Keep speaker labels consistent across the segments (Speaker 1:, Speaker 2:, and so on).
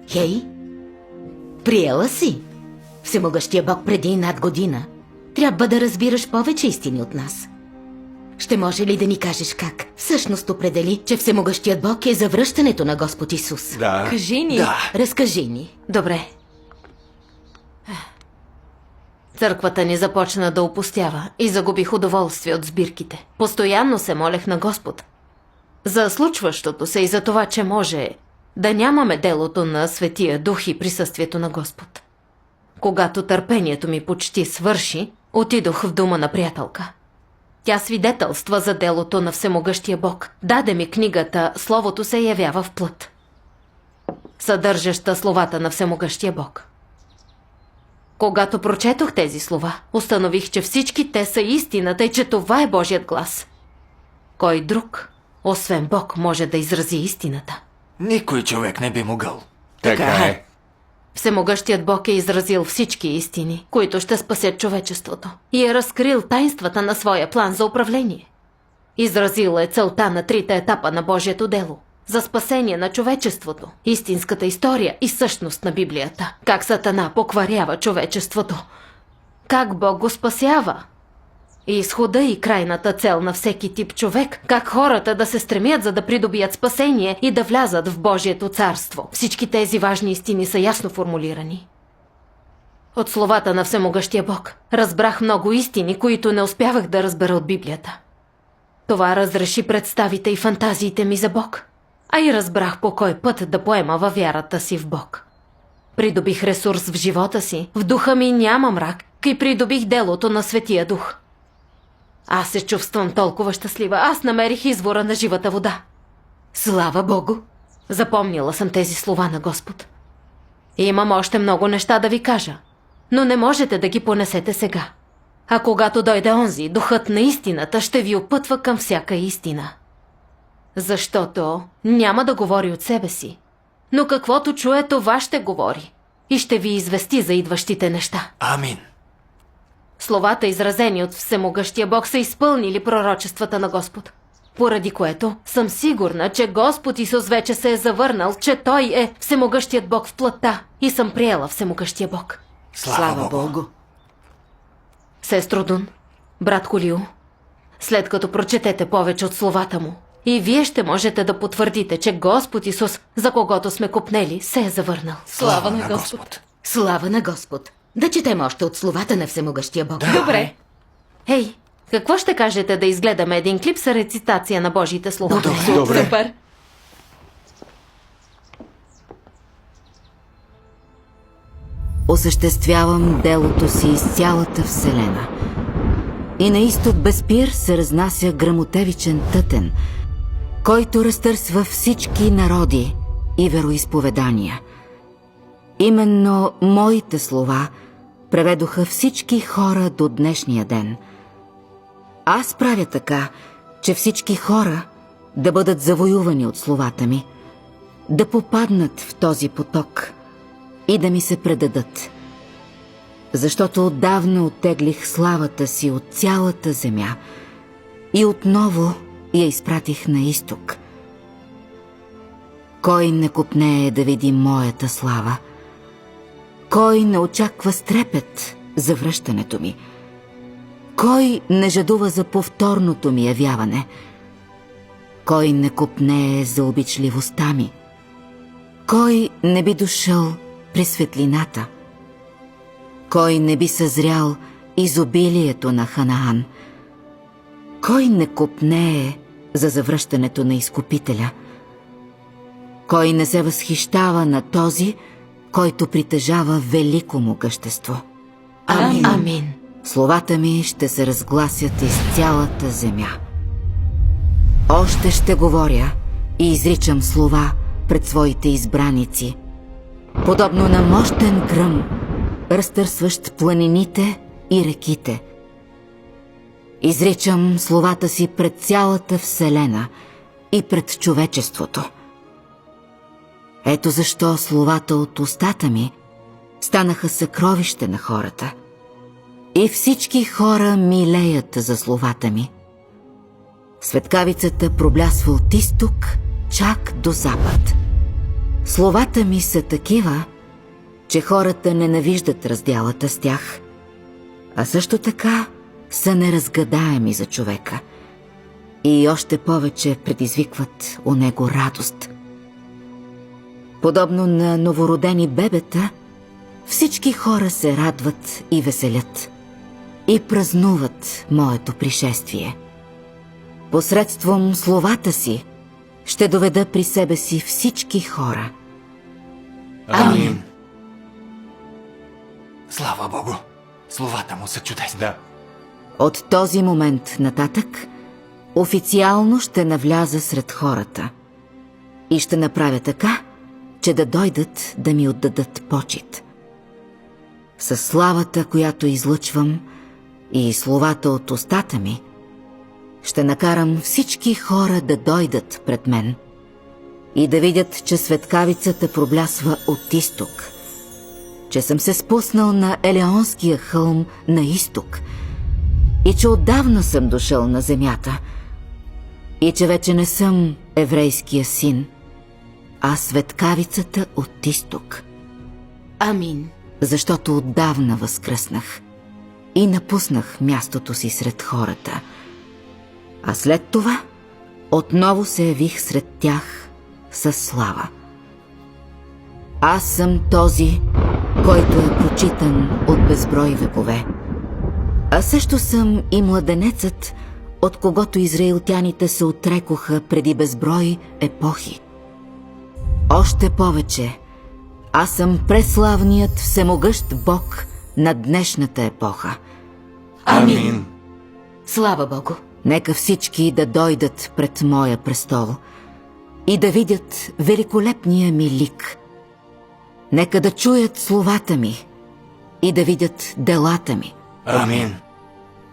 Speaker 1: Хей, приела си Всемогъщия Бог преди над година. Трябва да разбираш повече истини от нас. Ще може ли да ни кажеш как всъщност определи, че Всемогъщият Бог е за връщането на Господ Исус?
Speaker 2: Да.
Speaker 3: Кажи ни.
Speaker 2: Да.
Speaker 1: Разкажи ни.
Speaker 3: Добре. Църквата ни започна да опустява и загубих удоволствие от сбирките. Постоянно се молех на Господ за случващото се и за това, че може да нямаме делото на Светия Дух и присъствието на Господ. Когато търпението ми почти свърши, отидох в дома на приятелка. Тя свидетелства за делото на Всемогъщия Бог. Даде ми книгата «Словото се явява в плът», съдържаща словата на Всемогъщия Бог. Когато прочетох тези слова, установих, че всички те са истината и че това е Божият глас. Кой друг, освен Бог, може да изрази истината?
Speaker 2: Никой човек не би могъл.
Speaker 4: Така е.
Speaker 3: Всемогъщият Бог е изразил всички истини, които ще спасят човечеството, и е разкрил таинствата на своя план за управление. Изразил е целта на трите етапа на Божието дело за спасение на човечеството, истинската история и същност на Библията. Как Сатана покварява човечеството, как Бог го спасява, и изхода и крайната цел на всеки тип човек, как хората да се стремят за да придобият спасение и да влязат в Божието царство. Всички тези важни истини са ясно формулирани. От словата на Всемогъщия Бог разбрах много истини, които не успявах да разбера от Библията. Това разреши представите и фантазиите ми за Бог, а и разбрах по кой път да поема във вярата си в Бог. Придобих ресурс в живота си, в духа ми няма мрак и придобих делото на Светия Дух. Аз се чувствам толкова щастлива. Аз намерих извора на живата вода.
Speaker 1: Слава Богу!
Speaker 3: Запомнила съм тези слова на Господ. И имам още много неща да ви кажа, но не можете да ги понесете сега. А когато дойде онзи, духът на истината ще ви опътва към всяка истина. Защото няма да говори от себе си, но каквото чуе, това ще говори и ще ви извести за идващите неща.
Speaker 2: Амин.
Speaker 3: Словата, изразени от Всемогъщия Бог, са изпълнили пророчествата на Господ, поради което съм сигурна, че Господ Исус вече се е завърнал, че Той е Всемогъщият Бог в плътта и съм приела Всемогъщия Бог.
Speaker 2: Слава Богу.
Speaker 3: Сестро Дун, брат Колио, след като прочетете повече от словата му, и вие ще можете да потвърдите, че Господ Исус, за когото сме копнели, се е завърнал.
Speaker 2: Слава на Господ.
Speaker 1: Слава на Господ! Да четем още от словата на Всемогъщия Бог.
Speaker 3: Добре. Ей, какво ще кажете да изгледаме един клип с рецитация на Божиите слова?
Speaker 4: Добре.
Speaker 3: Супер.
Speaker 5: Осъществявам делото си из цялата вселена. И на изток без пир се разнася гръмотевичен тътен, който разтърсва всички народи и вероизповедания. Именно моите слова преведоха всички хора до днешния ден. Аз правя така, че всички хора да бъдат завоювани от словата ми, да попаднат в този поток и да ми се предадат. Защото отдавна оттеглих славата си от цялата земя и отново я изпратих на изток. Кой не копнее да види моята слава? Кой не очаква с трепет за връщането ми? Кой не жадува за повторното ми явяване? Кой не копнее за обичливостта ми? Кой не би дошъл при светлината? Кой не би съзрял изобилието на Ханаан? Кой не копнее за завръщането на Изкупителя? Кой не се възхищава на този, който притежава велико могъщество?
Speaker 3: Амин. Амин.
Speaker 5: Словата ми ще се разгласят из цялата земя. Още ще говоря и изричам слова пред своите избраници, подобно на мощен гръм, разтърсващ планините и реките. Изричам словата си пред цялата вселена и пред човечеството. Ето защо словата от устата ми станаха съкровище на хората. И всички хора милеят за словата ми. Светкавицата проблясва от изток чак до запад. Словата ми са такива, че хората ненавиждат разделата с тях, а също така са неразгадаеми за човека и още повече предизвикват у него радост. Подобно на новородени бебета, всички хора се радват и веселят и празнуват моето пришествие. Посредством словата си ще доведа при себе си всички хора.
Speaker 2: Амин. Слава Богу. Словата му са чудесни. Да.
Speaker 5: От този момент нататък официално ще навляза сред хората и ще направя така, че да дойдат да ми отдадат почит. Със славата, която излъчвам, и словата от устата ми, ще накарам всички хора да дойдат пред мен и да видят, че светкавицата проблясва от изток, че съм се спуснал на Елеонския хълм на изток и че отдавна съм дошъл на земята и че вече не съм еврейския син, а светкавицата от изток.
Speaker 1: Амин.
Speaker 5: Защото отдавна възкръснах и напуснах мястото си сред хората, а след това отново се явих сред тях със слава. Аз съм този, който е почитан от безброй векове, а също съм и младенецът, от когото израилтяните се отрекоха преди безброй епохи. Още повече, аз съм преславният всемогъщ Бог на днешната епоха.
Speaker 2: Амин.
Speaker 1: Слава Богу.
Speaker 5: Нека всички да дойдат пред моя престол и да видят великолепния ми лик. Нека да чуят словата ми и да видят делата ми.
Speaker 2: Амин.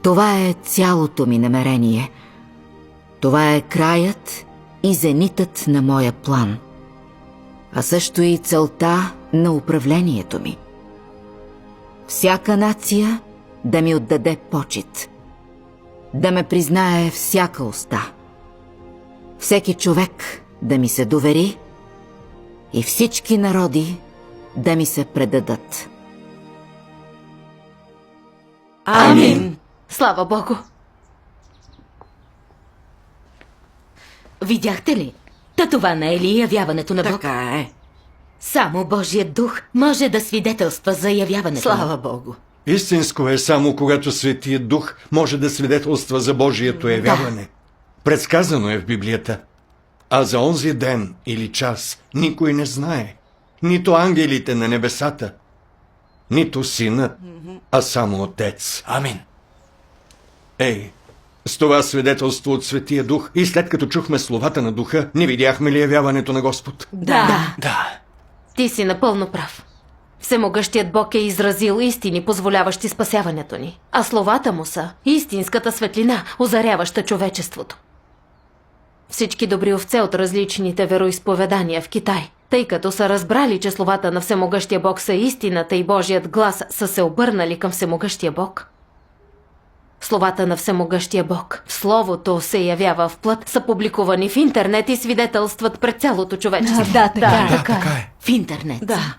Speaker 5: Това е цялото ми намерение. Това е краят и зенитът на моя план, а също и целта на управлението ми. Всяка нация да ми отдаде почит, да ме признае всяка уста, всеки човек да ми се довери и всички народи да ми се предадат.
Speaker 3: Амин. Слава Богу.
Speaker 1: Видяхте ли? Та това не е ли явяването на Бог?
Speaker 4: Така е.
Speaker 1: Само Божият дух може да свидетелства за явяването.
Speaker 4: Слава Богу.
Speaker 6: Истинско е само когато Светият Дух може да свидетелства за Божието явяване. Предсказано е в Библията. А за онзи ден или час никой не знае. Нито ангелите на небесата, нито Синът, а само Отец.
Speaker 2: Амин.
Speaker 6: Ей, с това свидетелство от Светия Дух и след като чухме словата на Духа, не видяхме ли явяването на Господ?
Speaker 1: Да.
Speaker 2: Да.
Speaker 3: Ти си напълно прав. Всемогъщият Бог е изразил истини, позволяващи спасяването ни, а словата му са истинската светлина, озаряваща човечеството. Всички добри овце от различните вероизповедания в Китай, тъй като са разбрали, че словата на Всемогъщия Бог са истината и Божият глас, са се обърнали към Всемогъщия Бог. Словата на Всемогъщия Бог в Словото се явява в плът, са публикувани в интернет и свидетелстват пред цялото човечество.
Speaker 1: Да, така е.
Speaker 2: Да, така е.
Speaker 1: В интернет.
Speaker 4: Да.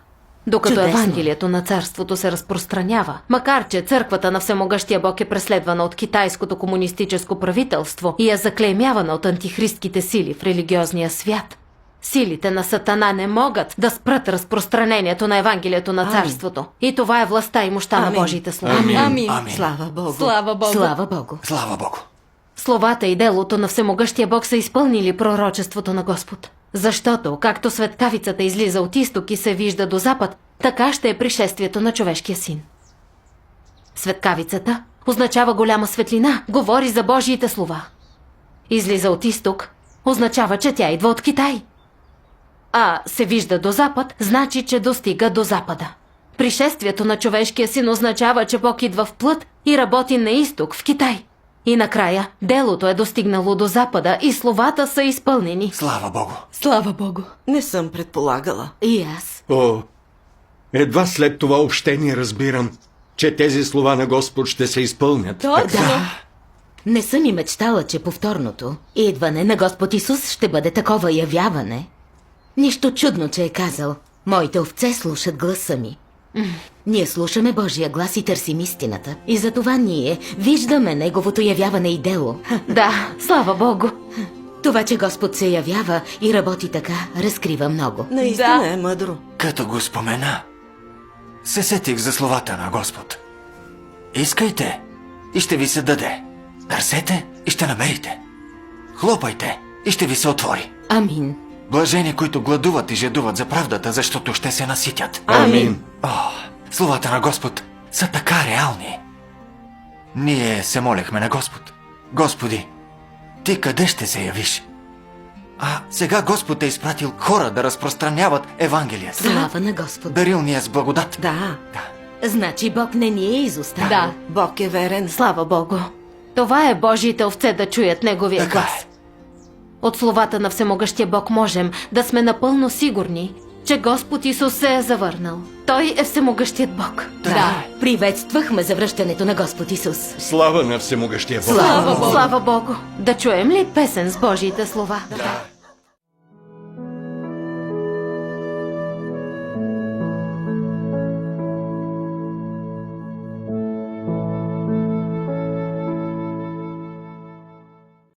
Speaker 3: Докато
Speaker 1: Чудесно.
Speaker 3: Евангелието на царството се разпространява, макар че църквата на Всемогъщия Бог е преследвана от китайското комунистическо правителство и е заклеймявана от антихристските сили в религиозния свят, силите на Сатана не могат да спрат разпространението на Евангелието на царството. И това е властта и мощта на
Speaker 4: Амин.
Speaker 3: Божиите слова.
Speaker 2: Амин.
Speaker 4: Слава Богу.
Speaker 3: Слава Богу!
Speaker 1: Слава Богу.
Speaker 2: Слава Богу.
Speaker 3: Словата и делото на Всемогъщия Бог са изпълнили пророчеството на Господ. Защото, както светкавицата излиза от изток и се вижда до запад, така ще е пришествието на човешкия син. Светкавицата означава голяма светлина, говори за Божиите слова. Излиза от изток означава, че тя идва от Китай. А се вижда до запад, значи, че достига до запада. Пришествието на човешкия син означава, че Бог идва в плът и работи на изток, в Китай. И накрая, делото е достигнало до запада и словата са изпълнени.
Speaker 2: Слава Богу.
Speaker 1: Слава Богу.
Speaker 4: Не съм предполагала.
Speaker 1: И аз.
Speaker 6: О, едва след това общение разбирам, че тези слова на Господ ще се изпълнят.
Speaker 1: Да. Не съм и мечтала, че повторното идване на Господ Исус ще бъде такова явяване. Нищо чудно, че е казал: моите овце слушат гласа ми. Ние слушаме Божия глас и търсим истината. И затова ние виждаме Неговото явяване и дело.
Speaker 3: Да, слава Богу.
Speaker 1: Това, че Господ се явява и работи така, разкрива много.
Speaker 4: Наистина е мъдро.
Speaker 2: Като го спомена, се сетих за словата на Господ. Искайте и ще ви се даде. Търсете и ще намерите. Хлопайте и ще ви се отвори.
Speaker 1: Амин.
Speaker 2: Блажени, които гладуват и жедуват за правдата, защото ще се наситят.
Speaker 6: Амин.
Speaker 2: О, словата на Господ са така реални. Ние се молехме на Господ. Господи, Ти къде ще се явиш? А сега Господ е изпратил хора да разпространяват Евангелието.
Speaker 1: Слава на Господ.
Speaker 2: Дарил ни е с благодат.
Speaker 4: Да,
Speaker 1: Значи Бог не ни е изоставил.
Speaker 3: Да,
Speaker 4: Бог е верен.
Speaker 3: слава Богу. Това е Божиите овце да чуят Неговия
Speaker 2: Така
Speaker 3: глас.
Speaker 2: е.
Speaker 3: От словата на Всемогъщия Бог можем да сме напълно сигурни, че Господ Исус се е завърнал. Той е Всемогъщият Бог.
Speaker 2: Да.
Speaker 1: Приветствахме завръщането на Господ Исус.
Speaker 6: Слава на всемогъщия Бог.
Speaker 1: Слава Богу.
Speaker 3: Слава Богу! Да чуем ли песен с Божиите слова?
Speaker 2: Да.